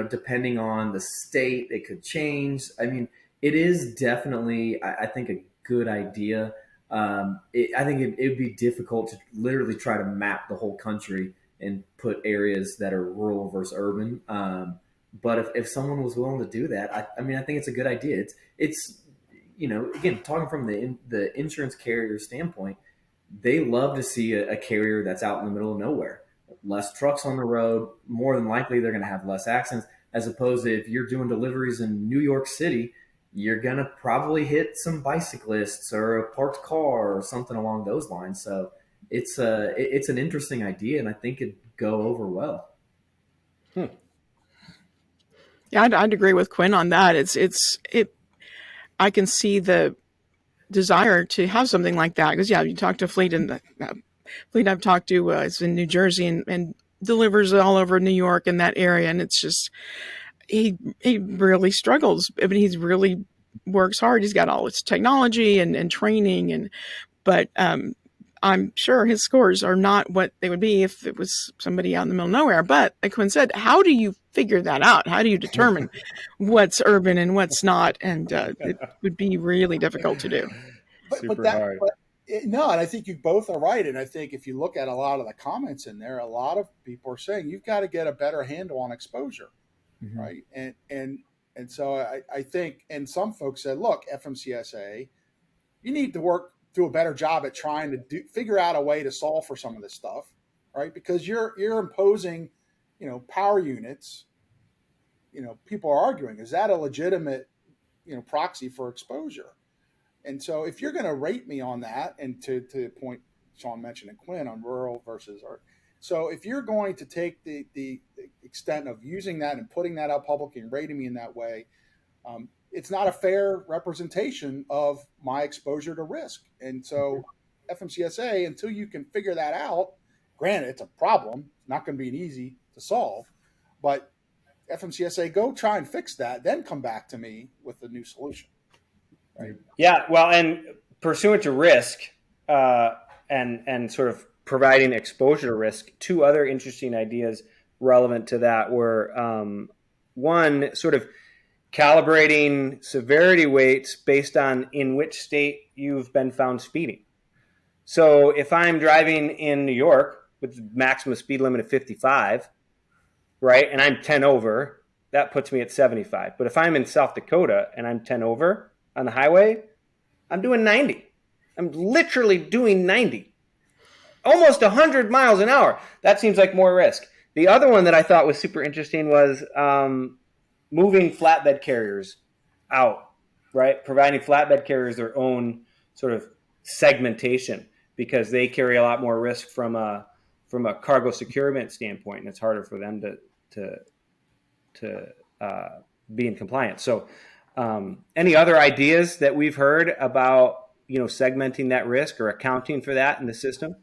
Depending on the state, it could change. I mean, it is definitely, I think, a good idea. I think it would be difficult to literally try to map the whole country and put areas that are rural versus urban. But if someone was willing to do that, I mean, I think it's a good idea. It's again, talking from the insurance carrier standpoint, they love to see a carrier that's out in the middle of nowhere. Less trucks on the road, more than likely they're going to have less accidents, as opposed to if you're doing deliveries in New York City, you're going to probably hit some bicyclists or a parked car or something along those lines. So it's an interesting idea, and I think it'd go over well. Yeah, I'd agree with Quinn on that. I can see the desire to have something like that, because you talk to Fleet, and Fleet I've talked to is in New Jersey and delivers all over New York and that area, and it's just he really struggles. I mean, he really works hard. He's got all this technology and training, but I'm sure his scores are not what they would be if it was somebody out in the middle of nowhere. But like Quinn said, how do you figure that out? How do you determine what's urban and what's not? And it would be really difficult to do. Hard. No, and I think you both are right. And I think if you look at a lot of the comments in there, a lot of people are saying you've got to get a better handle on exposure, right? And so I think, and some folks said, look, FMCSA, you need to do a better job at trying to figure out a way to solve for some of this stuff, right? Because you're imposing, power units. People are arguing, is that a legitimate, proxy for exposure? And so if you're going to rate me on that, and to the point Sean mentioned and Quinn on rural versus, So if you're going to take the extent of using that and putting that out publicly and rating me in that way, it's not a fair representation of my exposure to risk. And so FMCSA, until you can figure that out, granted, it's a problem. It's not going to be easy to solve, but FMCSA, go try and fix that, then come back to me with a new solution. Right? Yeah, well, and pursuant to risk and sort of providing exposure to risk, two other interesting ideas relevant to that were one, sort of calibrating severity weights based on in which state you've been found speeding. So if I'm driving in New York with the maximum speed limit of 55, right, and I'm 10 over, that puts me at 75. But if I'm in South Dakota and I'm 10 over on the highway, I'm doing 90. I'm literally doing 90. Almost 100 miles an hour. That seems like more risk. The other one that I thought was super interesting was moving flatbed carriers out, right? Providing flatbed carriers their own sort of segmentation because they carry a lot more risk from a cargo securement standpoint, and it's harder for them to be in compliance. So any other ideas that we've heard about, segmenting that risk or accounting for that in the system?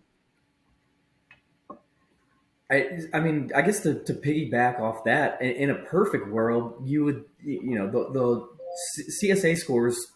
I mean, I guess to piggyback off that, in a perfect world, you would, the CSA scores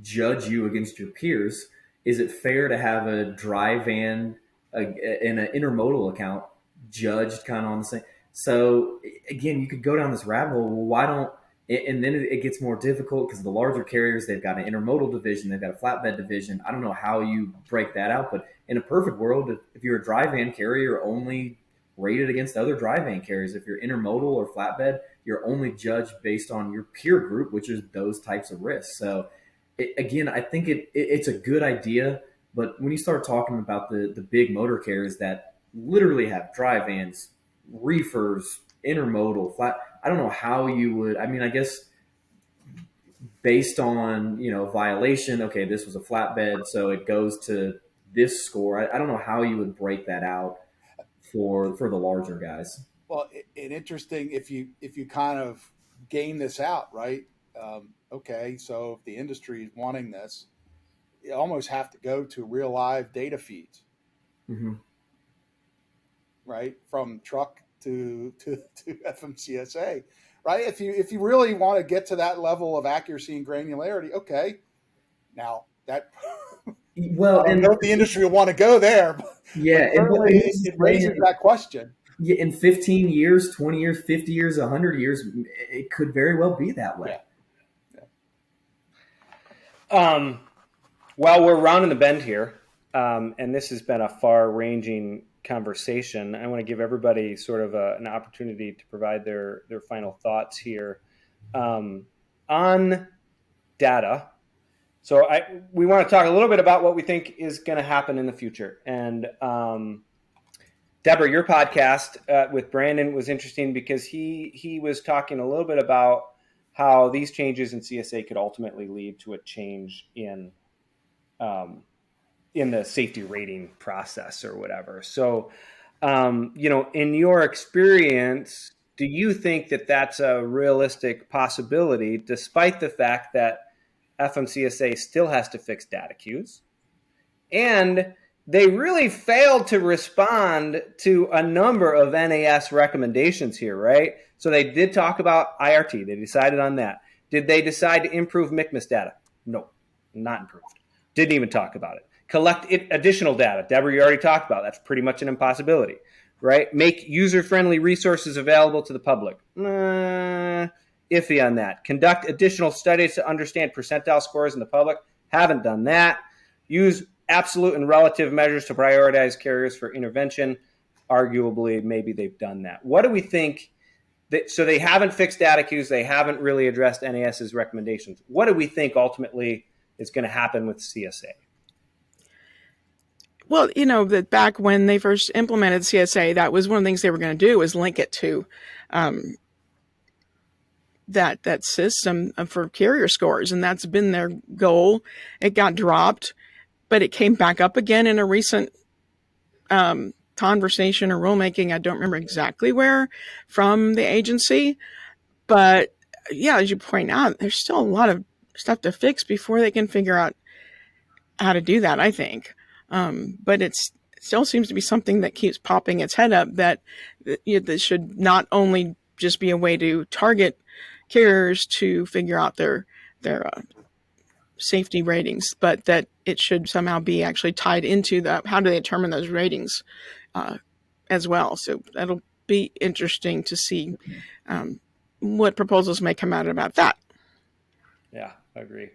judge you against your peers. Is it fair to have a dry van in an intermodal account judged kind of on the same? So again, you could go down this rabbit hole. Well, why don't? And then it gets more difficult because the larger carriers, they've got an intermodal division, they've got a flatbed division. I don't know how you break that out, but in a perfect world, if you're a dry van carrier, you're only rated against other dry van carriers. If you're intermodal or flatbed, you're only judged based on your peer group, which is those types of risks. So again, I think it's a good idea, but when you start talking about the big motor carriers that literally have dry vans, reefers, intermodal, flat, I don't know how you would. I mean, I guess based on violation, okay, this was a flatbed, so it goes to this score. I don't know how you would break that out for the larger guys. Well, and interesting if you kind of game this out, right? Okay, so if the industry is wanting this, you almost have to go to real live data feeds, right? From truck to FMCSA, right? If you really want to get to that level of accuracy and granularity, okay. Now that well, I know the industry will want to go there. Yeah, it raises that question. Yeah, in 15 years, 20 years, 50 years, 100 years, it could very well be that way. Yeah. Well, we're rounding the bend here, and this has been a far-ranging conversation. I want to give everybody sort of an opportunity to provide their final thoughts here on data. So we want to talk a little bit about what we think is going to happen in the future. And Deborah, your podcast with Brandon was interesting because he was talking a little bit about how these changes in CSA could ultimately lead to a change in the safety rating process or whatever. So, in your experience, do you think that that's a realistic possibility, despite the fact that FMCSA still has to fix DATAQs? And they really failed to respond to a number of NAS recommendations here, right? So they did talk about IRT. They decided on that. Did they decide to improve MCMIS data? No, not improved. Didn't even talk about it. Collect additional data. Deborah, you already talked about. That's pretty much an impossibility, right? Make user-friendly resources available to the public. Iffy on that. Conduct additional studies to understand percentile scores in the public. Haven't done that. Use absolute and relative measures to prioritize carriers for intervention. Arguably, maybe they've done that. What do we think? So they haven't fixed DATAQs. They haven't really addressed NAS's recommendations. What do we think ultimately is going to happen with CSA? Well, that back when they first implemented CSA, that was one of the things they were going to do was link it to that system for carrier scores, and that's been their goal. It got dropped, but it came back up again in a recent time conversation or rulemaking. I don't remember exactly where from the agency, but yeah, as you point out, there's still a lot of stuff to fix before they can figure out how to do that, I think. But it still seems to be something that keeps popping its head up, that this should not only just be a way to target carriers to figure out their safety ratings, but that it should somehow be actually tied into how do they determine those ratings as well. So that'll be interesting to see what proposals may come out about that. Yeah, I agree.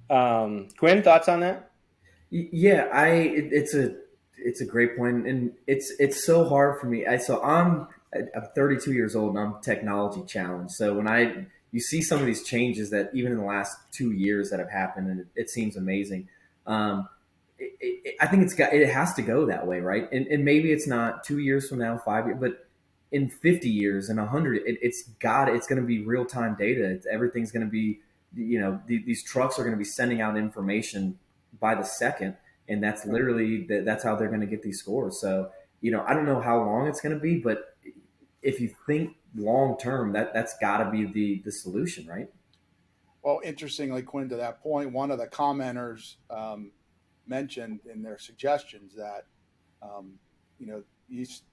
Quinn, thoughts on that? Yeah, it's a great point, and it's so hard for me. I'm 32 years old and I'm technology challenged. So when you see some of these changes that even in the last 2 years that have happened, and it seems amazing. I think it has to go that way, right? And maybe it's not 2 years from now, 5 years, but in 50 years and 100, it's going to be real time data. Everything's going to be, these trucks are going to be sending out information by the second, and that's literally that's how they're going to get these scores. So, I don't know how long it's going to be, but if you think long term, that's got to be the solution, right? Well, interestingly, Quinn, to that point, one of the commenters mentioned in their suggestions that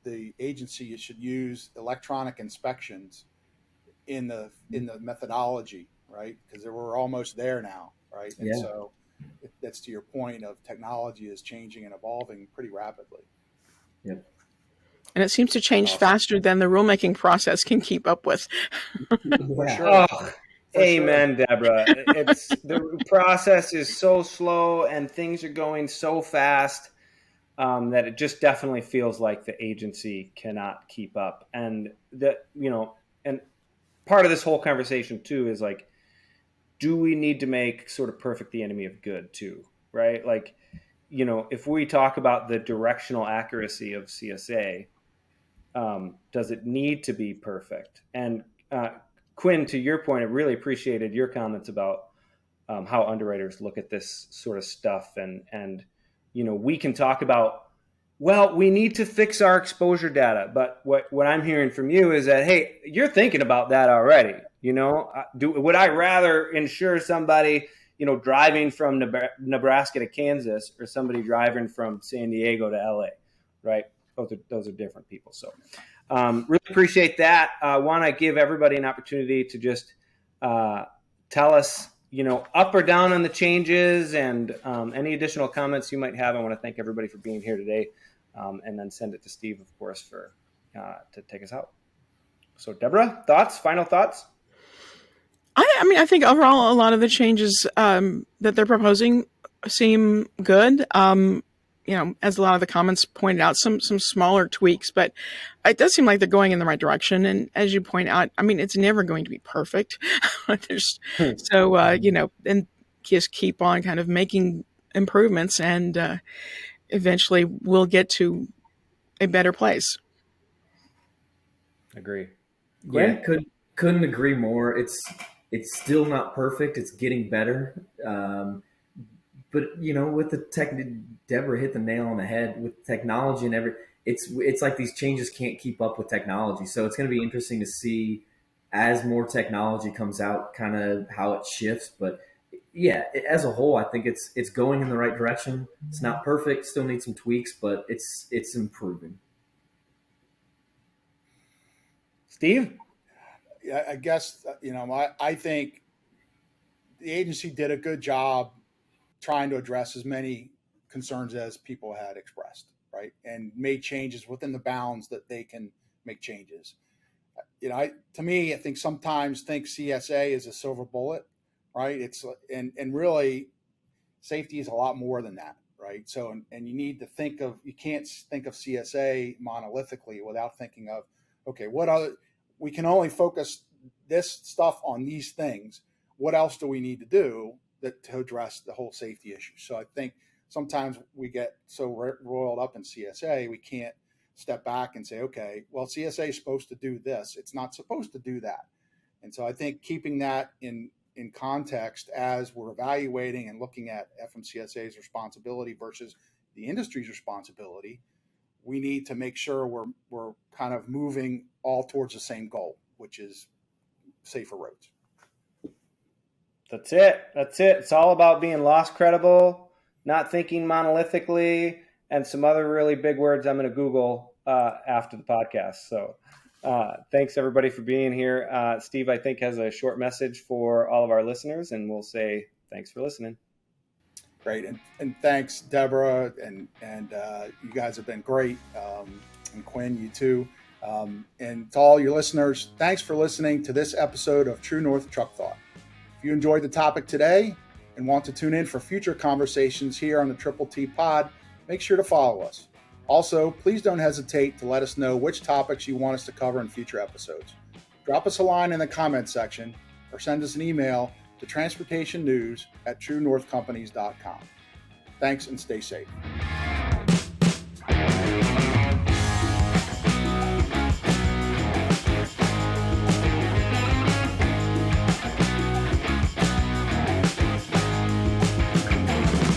the agency should use electronic inspections in the methodology, right? Because we're almost there now, right? And Yeah. so that's to your point of technology is changing and evolving pretty rapidly. Yep. And it seems to change faster than the rulemaking process can keep up with. For sure. Oh, amen, sure. Deborah. The process is so slow and things are going so fast that it just definitely feels like the agency cannot keep up. And and part of this whole conversation too is like, do we need to make sort of perfect the enemy of good too, right? Like, if we talk about the directional accuracy of CSA, does it need to be perfect? And Quinn, to your point, I really appreciated your comments about how underwriters look at this sort of stuff. And we can talk about, well, we need to fix our exposure data. But what I'm hearing from you is that, hey, you're thinking about that already. Would I rather insure somebody, driving from Nebraska to Kansas or somebody driving from San Diego to LA, right? Those are different people. So really appreciate that. I want to give everybody an opportunity to just tell us, up or down on the changes and any additional comments you might have. I want to thank everybody for being here today, and then send it to Steve, of course, to take us out. So Deborah, final thoughts? I think overall, a lot of the changes that they're proposing seem good. As a lot of the comments pointed out, some smaller tweaks, but it does seem like they're going in the right direction. And as you point out, it's never going to be perfect. And just keep on kind of making improvements, and eventually we'll get to a better place. Agree. Yeah, couldn't agree more. It's still not perfect. It's getting better. But with the Deborah hit the nail on the head with technology and it's like these changes can't keep up with technology. So it's going to be interesting to see as more technology comes out, kind of how it shifts. But yeah, as a whole, I think it's going in the right direction. It's not perfect, still needs some tweaks, but it's improving. Steve? Yeah, I guess, I think the agency did a good job trying to address as many concerns as people had expressed, right? And made changes within the bounds that they can make changes. I think sometimes CSA is a silver bullet, right? And really safety is a lot more than that, right? So, and you need to you can't think of CSA monolithically without thinking of, okay, we can only focus this stuff on these things. What else do we need to do to address the whole safety issue? So I think sometimes we get so roiled up in CSA, we can't step back and say, okay, well, CSA is supposed to do this. It's not supposed to do that. And so I think keeping that in context as we're evaluating and looking at FMCSA's responsibility versus the industry's responsibility, we need to make sure we're kind of moving all towards the same goal, which is safer roads. That's it. It's all about being loss credible, not thinking monolithically, and some other really big words I'm going to Google after the podcast. So thanks, everybody, for being here. Steve, I think, has a short message for all of our listeners, and we'll say thanks for listening. Great. And thanks, Deborah. And you guys have been great. And Quinn, you too. And to all your listeners, thanks for listening to this episode of True North Truck Thought. If you enjoyed the topic today and want to tune in for future conversations here on the TTT Pod, make sure to follow us. Also, please don't hesitate to let us know which topics you want us to cover in future episodes. Drop us a line in the comments section or send us an email to transportationnews@truenorthcompanies.com. Thanks and stay safe.